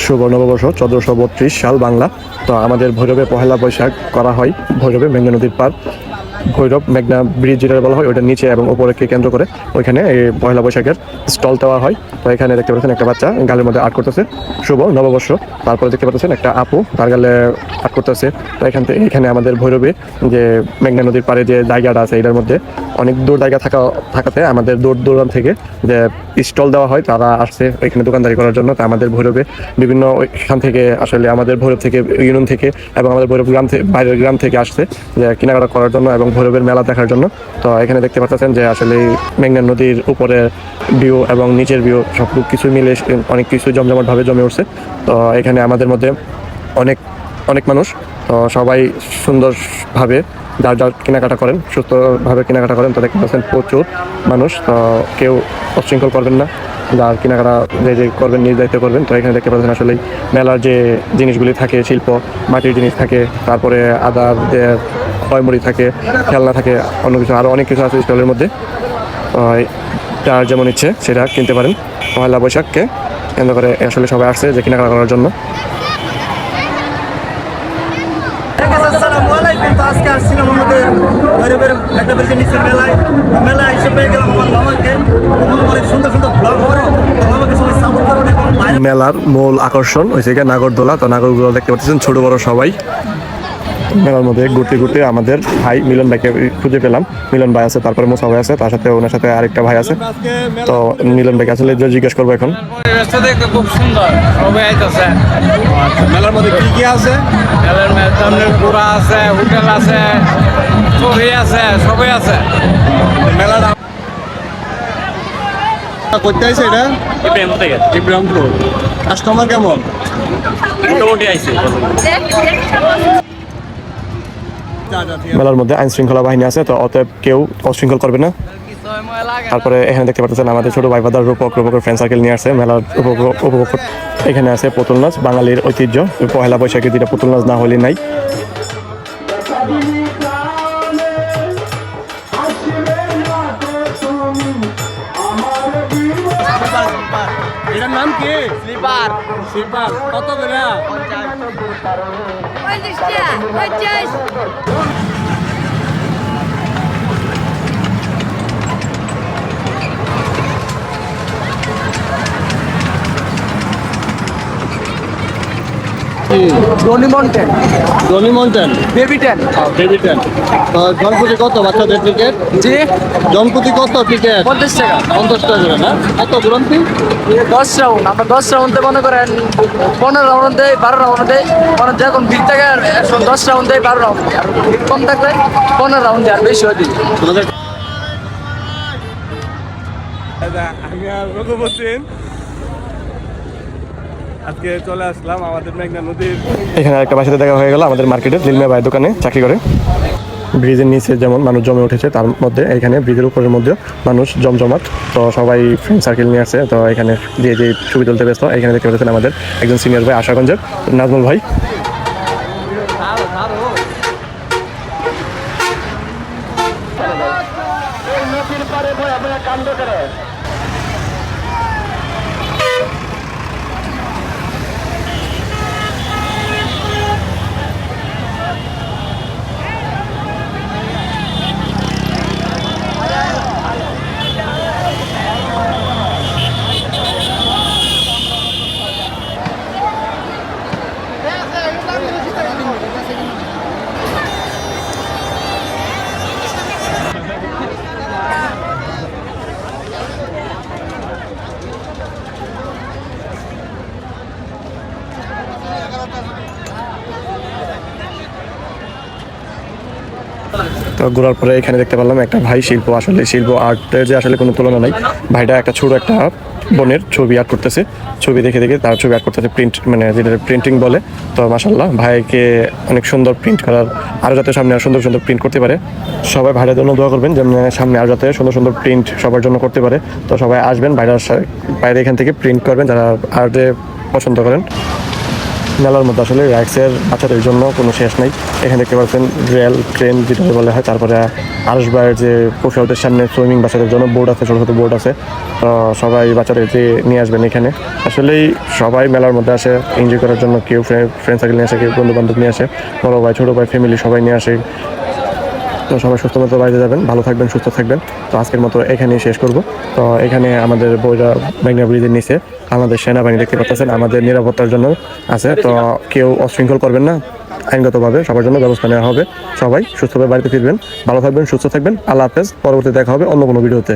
শুভ নববর্ষ 1432 সাল বাংলা। তো আমাদের ভৈরবে পহেলা বৈশাখ করা হয় ভৈরবে মেঘনা নদীর পার ভৈরব মেঘনা ব্রিজ যেটা বলা হয় ওইটার নিচে এবং উপরেকে কেন্দ্র করে ওইখানে এই পহেলা বৈশাখের স্টল দেওয়া হয়। তো এখানে দেখতে পাচ্ছেন একটা বাচ্চা গালের মধ্যে আর্ট করতেছে শুভ নববর্ষ। তারপরে দেখতে পাচ্ছেন একটা আপু তার গালে আর্ট করতেছে। তো এখানে আমাদের ভৈরবে যে মেঘনা নদীর পাড়ে যে জায়গাটা আছে এটার মধ্যে অনেক দূর জায়গা থাকাতে আমাদের দূর দূরান্ত থেকে যে স্টল দেওয়া হয় তারা আসছে এখানে দোকানদারি করার জন্য। তা আমাদের ভৈরবে বিভিন্ন এখান থেকে আসলে আমাদের ভৈরব থেকে ইউনিয়ন থেকে এবং আমাদের ভৈরব গ্রাম থেকে বাইরের গ্রাম থেকে আসছে যে কেনাকাটা করার জন্য এবং ভৈরবের মেলা দেখার জন্য। তো এখানে দেখতে পাচ্ছেন যে আসলে মেঘনা নদীর উপরে ভিউ এবং নিচের ভিউ সব কিছু মিলে অনেক কিছু জমজমাটভাবে জমে উঠছে। তো এখানে আমাদের মধ্যে অনেক অনেক মানুষ, তো সবাই সুন্দরভাবে যার যার কেনাকাটা করেন সুস্থভাবে কেনাকাটা করেন। তো দেখতে পাচ্ছেন প্রচুর মানুষ, তো কেউ অশৃঙ্খল করবেন না, যার কেনাকাটা যে করবেন নিজ দায়িত্ব করবেন। তো এখানে দেখতে পাচ্ছেন আসলে মেলার যে জিনিসগুলি থাকে শিল্প মাটির জিনিস থাকে, তারপরে আদার যে খয়মুড়ি থাকে, খেলনা থাকে, অন্য কিছু আরও অনেক কিছু আছে স্টলের মধ্যে। যার যেমন ইচ্ছে সেটা কিনতে পারেন। পয়লা বৈশাখকে কেন্দ্র করে আসলে সবাই আসছে যে কেনাকাটা করার জন্য। আজকে আসছিলাম আমাদের ভৈরবের একটা বেশি নিচের মেলায় এসে পেয়ে গেলাম আমার মামাকে। অনেক সুন্দর সুন্দর ব্লগ করে আমাকে সবাই সাপোর্ট করবেন। মেলার মূল আকর্ষণ হয়েছে গিয়ে নাগরদোলা। তো নাগরদোলা দেখতে পাচ্ছেন ছোট বড় সবাই। মেলার মধ্যে ঘুরতে ঘুরতে আমাদের ভাই মিলন ভাইকে খুঁজে পেলাম। মিলন ভাই আছে, তারপরে মোসা ভাই আছে, তার সাথে ওনার সাথে আরেকটা ভাই আছে। তো মিলন ভাইকে আসলে জিজ্ঞেস করবো এখন। খুব সুন্দর সবাই আইতেছে। মেলার মধ্যে কি কি আছে? মেলার মধ্যে ঘোরা আছে, হোটেল আছে, ছবি আছে, সবাই আছে। মেলার করতে আইছে এটা ইব্রাহিমপুর। কাস্টমার কেমন? মোটামুটি আইছে। মেলার মধ্যে আইন শৃঙ্খলা বাহিনী আছে, তো অতএব কেউ অশৃঙ্খল করবে না। তারপরে এখানে দেখতে পাচ্ছেন আমাদের ছোট ভাই বাদার রূপকের ফ্রেন্ড সার্কেল নিয়ে আসছে মেলার উপভোগ। এখানে আছে পুতুল নাচ, বাঙালির ঐতিহ্য। পহেলা বৈশাখে যেটা পুতুল নাচ না হলে নাই। এটার নাম কি? স্লিপার। কত করে? ডনি মাউন্টেন বেবি টেন। জনপ্রতি কত বাচ্চাদের টিকিট? জি জনপ্রতি কত টিকিট? 50 টাকা। 50 টাকা করে না? কত গ্রন্থি? 10 রাউন্ড। আমরা 10 রাউন্ডে মনে করেন 15 রাউন্ড দেয়, 12 রাউন্ড দেয়। মানে যখন ভিড় থাকে 10 রাউন্ড দেয়, 12 রাউন্ড দেয়। আর ভিড় কম থাকলে 15 রাউন্ড দেয়, আর বেশি হয় দিই। আমি আর রঘুবতীন আজকে চলে আসলাম আমাদের মেঘনা নদীর। এখানে একটা বাসাতে দেখা হয়ে গেল আমাদের মার্কেটে লিলমিয়া ভাইয়ের দোকানে চাকরি করে। ব্রিজের নিচে যেমন মানুষ জমে উঠেছে, তার মধ্যে এখানে ব্রিজের উপরের মধ্যে মানুষ জমজমাট। তো সবাই ফ্রেন্ড সার্কেল নিয়ে আসছে। তো এখানে যে ছবি তুলতে ব্যস্ত। এখানে দেখতে পাচ্ছেন আমাদের একজন সিনিয়র ভাই আশাগঞ্জের নাজমুল ভাই। তো ঘোরার পরে এখানে দেখতে পারলাম একটা ভাই শিল্প আর্টের যে আসলে কোনো তুলনা নাই। ভাইটা একটা ছোট একটা বোনের ছবি আর্ট করতেছে। ছবি দেখে তার ছবি আর্ট করতেছে, প্রিন্ট মানে যেটা প্রিন্টিং বলে। তো মাশাআল্লাহ ভাইকে অনেক সুন্দর প্রিন্ট করার, আরও যাতে সামনে আর সুন্দর সুন্দর প্রিন্ট করতে পারে। সবাই ভাইয়ের জন্য দোয়া করবেন যেমন সামনে আর যাতে সুন্দর সুন্দর প্রিন্ট সবার জন্য করতে পারে। তো সবাই আসবেন বাইরে এখান থেকে প্রিন্ট করবেন যারা আর্টে পছন্দ করেন। মেলার মধ্যে আসলে রাইডসের বাচ্চাদের জন্য কোনো শেষ নেই। এখানে দেখতে পাচ্ছেন রেল ট্রেন যেটা বলা হয়, তারপরে আরশবাইয়ের যে পোশাকদের সামনে সুইমিং বাচ্চাদের জন্য বোর্ড আছে, ছোটো ছোটো বোর্ড আছে। তো সবাই বাচ্চাদের যে নিয়ে আসবেন এখানে। আসলেই সবাই মেলার মধ্যে আসে এনজয় করার জন্য, কেউ ফ্রেন্ড সার্কেল নিয়ে আসে, কেউ বন্ধু বান্ধব নিয়ে আসে, বড়ো ভাই ছোটো ভাই ফ্যামিলি সবাই নিয়ে আসে। তো সবাই সুস্থ মতো বাড়িতে যাবেন, ভালো থাকবেন, সুস্থ থাকবেন। তো আজকের মতো এখানেই শেষ করব। তো এখানে আমাদের বইরা মেঘনা ব্রিজের নিচে আমাদের সেনাবাহিনী দেখতে পাচ্ছেন, আমাদের নিরাপত্তার জন্য আছে। তো কেউ অশৃঙ্খল করবেন না, আইনগতভাবে সবার জন্য ব্যবস্থা নেওয়া হবে। সবাই সুস্থভাবে বাড়িতে ফিরবেন, ভালো থাকবেন, সুস্থ থাকবেন। আল্লাহ হাফেজ। পরবর্তী দেখা হবে অন্য কোনো ভিডিওতে।